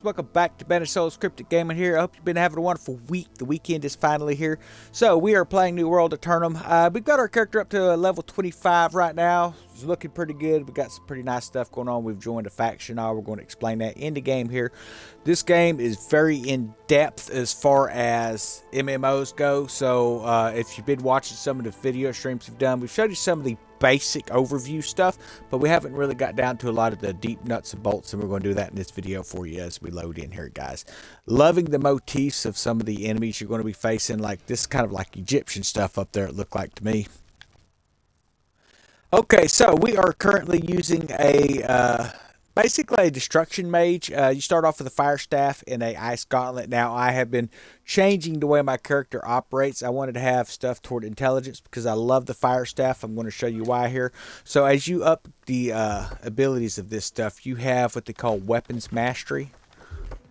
Welcome back to Banner Souls Cryptic Gaming here. I hope you've been having a wonderful week. The weekend is finally here. So we are playing New World Aeternum. We've got our character up to level 25 right now. It's looking pretty good. We got some pretty nice stuff going on. We've joined a faction now. We're going to explain that in the game here. This game is very in depth as far as MMOs go. So if you've been watching some of the video streams we've done, we've showed you some of the basic overview stuff, but we haven't really got down to a lot of the deep nuts and bolts, and we're going to do that in this video for you as we load in here, guys. Loving the motifs of some of the enemies you're going to be facing, like this kind of like Egyptian stuff up there, it looked like to me. Okay, so we are currently using a basically a destruction mage. You start off with a fire staff and a ice gauntlet. Now I have been changing the way my character operates. I wanted to have stuff toward intelligence because I love the fire staff. I'm going to show you why here. So as you up the abilities of this stuff, you have what they call weapons mastery.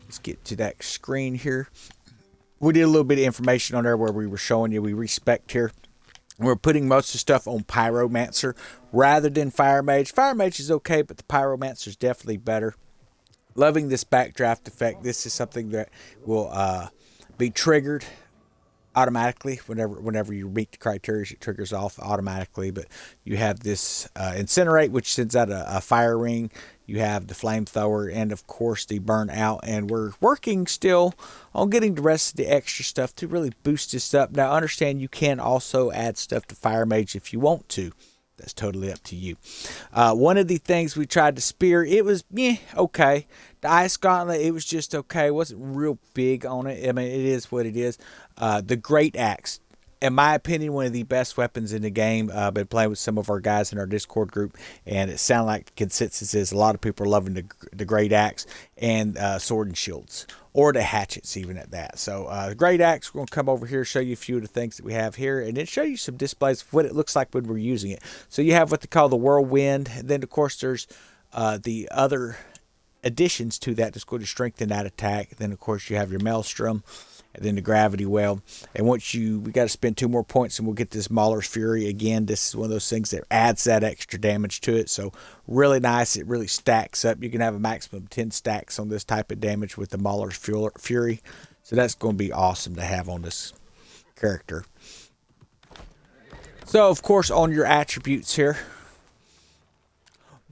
Let's get to that screen here. We did a little bit of information on there where we were showing you we respect here. We're putting most of the stuff on Pyromancer rather than Fire Mage. Fire Mage is okay, but the Pyromancer is definitely better. Loving this backdraft effect. This is something that will be triggered automatically whenever you meet the criteria. It triggers off automatically. But you have this Incinerate, which sends out a fire ring. You have the flamethrower and, of course, the burnout. And we're working still on getting the rest of the extra stuff to really boost this up. Now, understand you can also add stuff to Fire Mage if you want to. That's totally up to you. One of the things we tried to spear, it was okay. The Ice Gauntlet, it was just okay. It wasn't real big on it. I mean, it is what it is. The Great Axe, in my opinion, one of the best weapons in the game. I've been playing with some of our guys in our Discord group, and it sounds like the consensus is a lot of people are loving the Great Axe and Sword and Shields, or the hatchets even at that. So the Great Axe, we're going to come over here, show you a few of the things that we have here, and then show you some displays of what it looks like when we're using it. So you have what they call the Whirlwind, and then of course there's the other additions to that that's going to strengthen that attack. Then of course you have your Maelstrom, and then the Gravity Well. And once we got to spend 2 more points and we'll get this Mauler's Fury. Again, this is one of those things that adds that extra damage to it. So really nice. It really stacks up. You can have a maximum of 10 stacks on this type of damage with the Mauler's Fury. So that's going to be awesome to have on this character. So of course on your attributes here,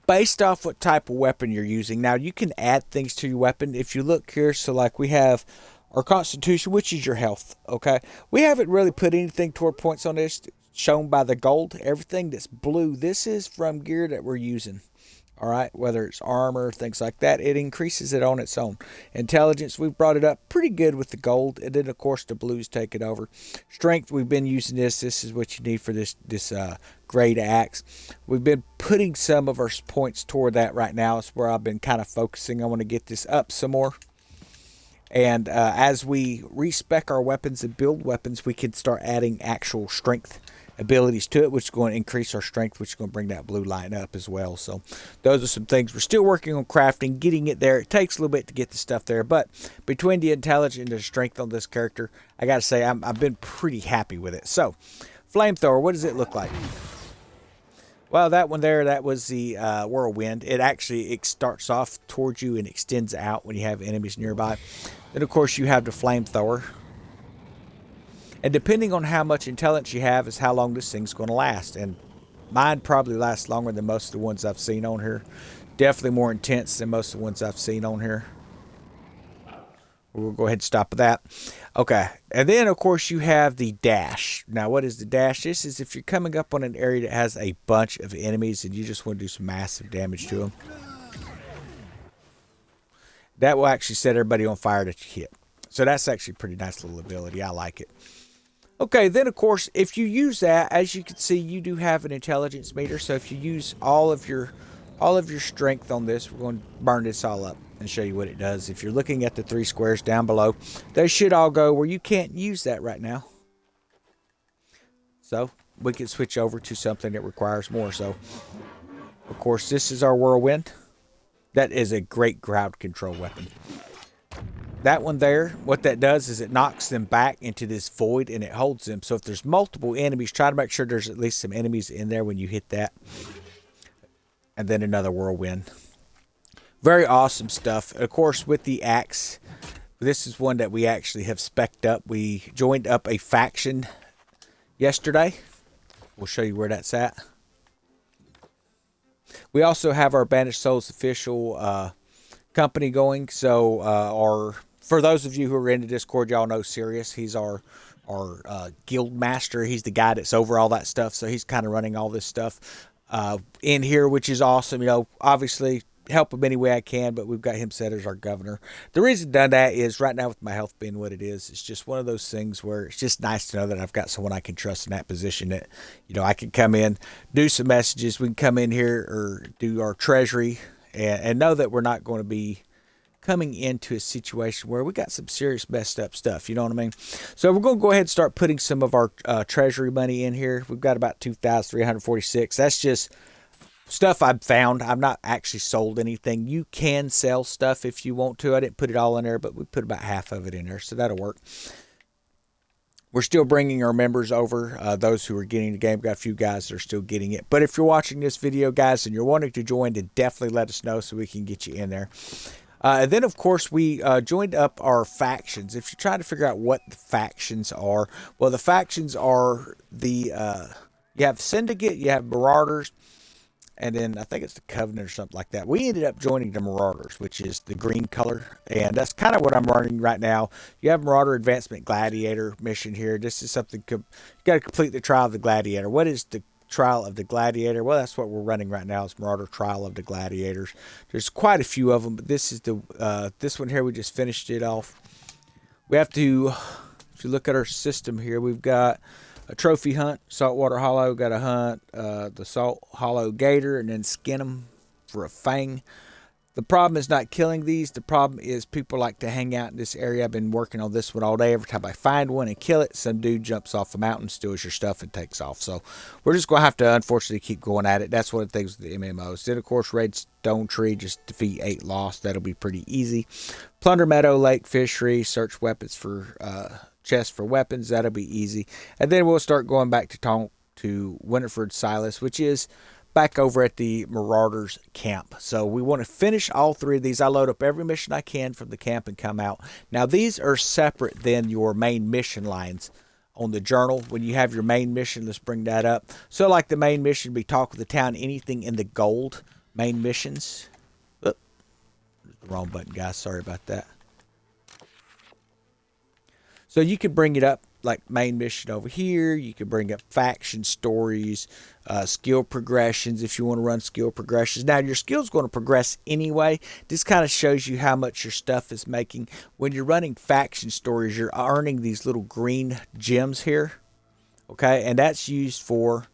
based off what type of weapon you're using. Now you can add things to your weapon. If you look here, so like we have our Constitution, which is your health, okay? We haven't really put anything toward points on this, shown by the gold. Everything that's blue, this is from gear that we're using, all right? Whether it's armor, things like that, it increases it on its own. Intelligence, we've brought it up pretty good with the gold, and then, of course, the blues take it over. Strength, we've been using this. This is what you need for this Great Axe. We've been putting some of our points toward that right now. It's where I've been kind of focusing. I want to get this up some more. And as we respec our weapons and build weapons, we can start adding actual strength abilities to it, which is going to increase our strength, which is going to bring that blue line up as well. So those are some things we're still working on crafting, getting it there. It takes a little bit to get the stuff there, but between the intelligence and the strength on this character, I got to say I've been pretty happy with it. So flamethrower, what does it look like? Well, that one there, that was the Whirlwind. It starts off towards you and extends out when you have enemies nearby. Then, of course, you have the flamethrower. And depending on how much intelligence you have is how long this thing's going to last. And mine probably lasts longer than most of the ones I've seen on here. Definitely more intense than most of the ones I've seen on here. We'll go ahead and stop at that. Okay. And then, of course, you have the dash. Now, what is the dash? This is if you're coming up on an area that has a bunch of enemies and you just want to do some massive damage to them. That will actually set everybody on fire that you hit. So that's actually a pretty nice little ability. I like it. Okay, then, of course, if you use that, as you can see, you do have an intelligence meter. So if you use all of your strength on this, we're going to burn this all up and show you what it does. If you're looking at the 3 squares down below, they should all go where you can't use that right now. So we can switch over to something that requires more. So, of course, this is our Whirlwind. That is a great crowd control weapon. That one there, what that does is it knocks them back into this void and it holds them. So if there's multiple enemies, try to make sure there's at least some enemies in there when you hit that. And then another Whirlwind. Very awesome stuff. Of course, with the axe, this is one that we actually have spec'd up. We joined up a faction yesterday. We'll show you where that's at. We also have our Banished Souls official company going. So, for those of you who are in the Discord, y'all know Sirius. He's our guild master. He's the guy that's over all that stuff. So he's kind of running all this stuff in here, which is awesome. You know, obviously help him any way I can, but we've got him set as our governor. The reason I've done that is right now with my health being what it is, it's just one of those things where it's just nice to know that I've got someone I can trust in that position, that, you know, I can come in, do some messages. We can come in here or do our treasury and know that we're not going to be coming into a situation where we got some serious messed up stuff. You know what I mean? So we're going to go ahead and start putting some of our treasury money in here. We've got about 2,346. That's just stuff I've found. I've not actually sold anything. You can sell stuff if you want to. I didn't put it all in there, but we put about half of it in there, so that'll work. We're still bringing our members over, those who are getting the game. We've got a few guys that are still getting it. But if you're watching this video, guys, and you're wanting to join, then definitely let us know so we can get you in there. And then, of course, we joined up our factions. If you're trying to figure out what the factions are, well, the factions are the, you have Syndicate, you have Marauders, and then I think it's the Covenant or something like that. We ended up joining the Marauders, which is the green color, and that's kind of what I'm running right now. You have Marauder Advancement Gladiator mission here. This is something, you got to complete the Trial of the Gladiator. What is the Trial of the Gladiator? Well, that's what we're running right now, is Marauder Trial of the Gladiators. There's quite a few of them, but this is the this one here. We just finished it off. We have to, if you look at our system here, we've got a trophy hunt, Saltwater Hollow, got to hunt the Salt Hollow Gator and then skin them for a fang. The problem is not killing these. The problem is people like to hang out in this area. I've been working on this one all day. Every time I find one and kill it, some dude jumps off a mountain, steals your stuff, and takes off. So we're just going to have to, unfortunately, keep going at it. That's one of the things with the MMOs. Then, of course, Raid Stone Tree, just defeat 8 lost. That'll be pretty easy. Plunder Meadow, Lake Fishery, search weapons for chests for weapons. That'll be easy. And then we'll start going back to Winterford Silas, which is back over at the Marauders camp. So we want to finish all 3 of these. I load up every mission I can from the camp and come out. Now these are separate than your main mission lines on the journal. When you have your main mission, let's bring that up. So like the main mission, we talk with the town, anything in the gold main missions. Oop, the wrong button, guys. Sorry about that. So you can bring it up like main mission over here. You can bring up faction stories, skill progressions if you want to run skill progressions. Now your skill's going to progress anyway. This kind of shows you how much your stuff is making. When you're running faction stories, you're earning these little green gems here. Okay, and that's used for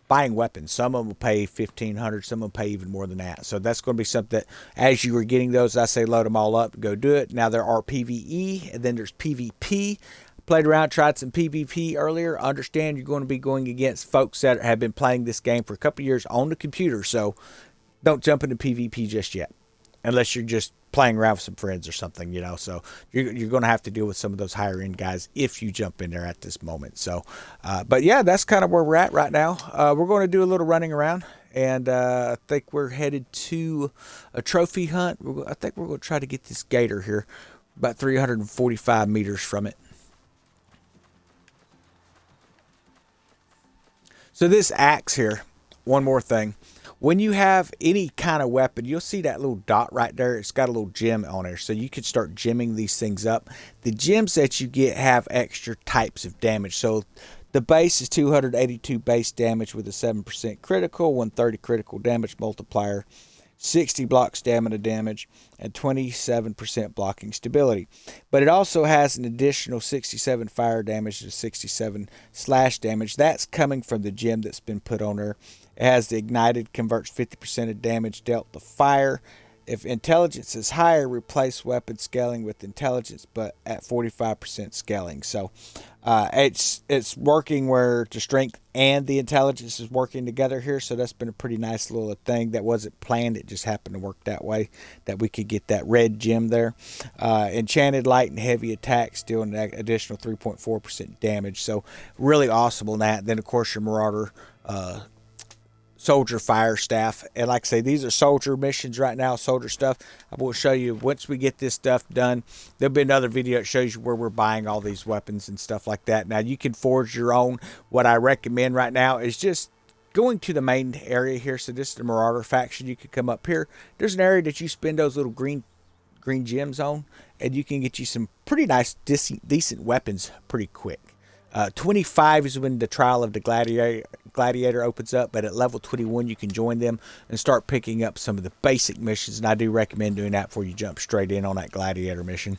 buying weapons. Some of them will pay 1,500, some will pay even more than that. So that's going to be something that as you are getting those, I say load them all up, go do it. Now there are PvE and then there's PvP. Played around, tried some PvP earlier. Understand you're going to be going against folks that have been playing this game for a couple of years on the computer. So don't jump into PvP just yet, unless you're just playing around with some friends or something, you know. So you're going to have to deal with some of those higher end guys if you jump in there at this moment. So, but yeah, that's kind of where we're at right now. We're going to do a little running around, and I think we're headed to a trophy hunt. I think we're going to try to get this gator here, about 345 meters from it. So this axe here, one more thing. When you have any kind of weapon, you'll see that little dot right there. It's got a little gem on there. So you can start gemming these things up. The gems that you get have extra types of damage. So the base is 282 base damage with a 7% critical, 130 critical damage multiplier, 60 block stamina damage, and 27% blocking stability. But it also has an additional 67 fire damage and 67 slash damage. That's coming from the gem that's been put on there. It has the ignited, converts 50% of damage dealt to fire. If intelligence is higher, replace weapon scaling with intelligence, but at 45% scaling. So it's working where the strength and the intelligence is working together here. So that's been a pretty nice little thing that wasn't planned. It just happened to work that way, that we could get that red gem there. Enchanted light and heavy attacks doing an additional 3.4% damage. So really awesome on that. Then of course your Marauder soldier fire staff. And like I say, these are soldier missions right now, soldier stuff. I will show you once we get this stuff done. There'll be another video that shows you where we're buying all these weapons and stuff like that. Now you can forge your own. What I recommend right now is just going to the main area here. So this is the Marauder faction. You could come up here. There's an area that you spend those little green gems on, and you can get you some pretty nice decent weapons pretty quick. 25 is when the trial of the gladiator opens up, but at level 21 you can join them and start picking up some of the basic missions, and I do recommend doing that before you jump straight in on that gladiator mission.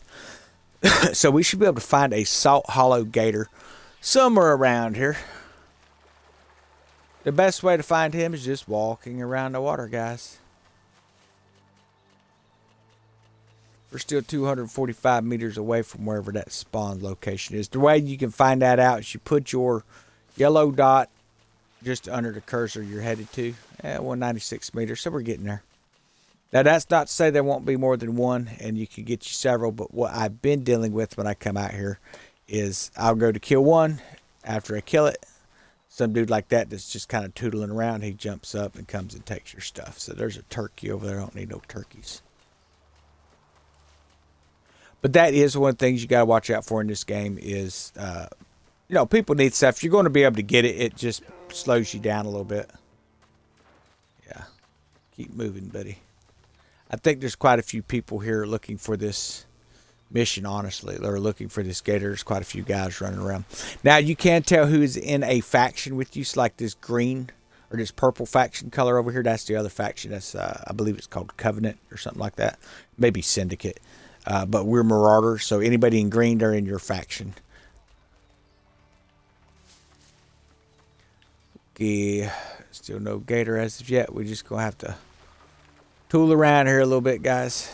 So we should be able to find a Salt Hollow Gator somewhere around here. The best way to find him is just walking around the water, guys. We're still 245 meters away from wherever that spawn location is. The way you can find that out is you put your yellow dot just under the cursor you're headed to. 196 meters, so we're getting there. Now, that's not to say there won't be more than one, and you can get you several, but what I've been dealing with when I come out here is I'll go to kill one. After I kill it, some dude like that that's just kind of tootling around, he jumps up and comes and takes your stuff. So there's a turkey over there. I don't need no turkeys. But that is one of the things you got to watch out for in this game is, you know, people need stuff. If you're going to be able to get it, it just slows you down a little bit. Yeah. Keep moving, buddy. I think there's quite a few people here looking for this mission, honestly. They're looking for this gator. There's quite a few guys running around. Now, you can tell who's in a faction with you. So like this green or this purple faction color over here, that's the other faction. That's, I believe it's called Covenant or something like that. Maybe Syndicate. But we're Marauders, so anybody in green, they're in your faction. Okay, still no gator as of yet. We're just going to have to tool around here a little bit, guys.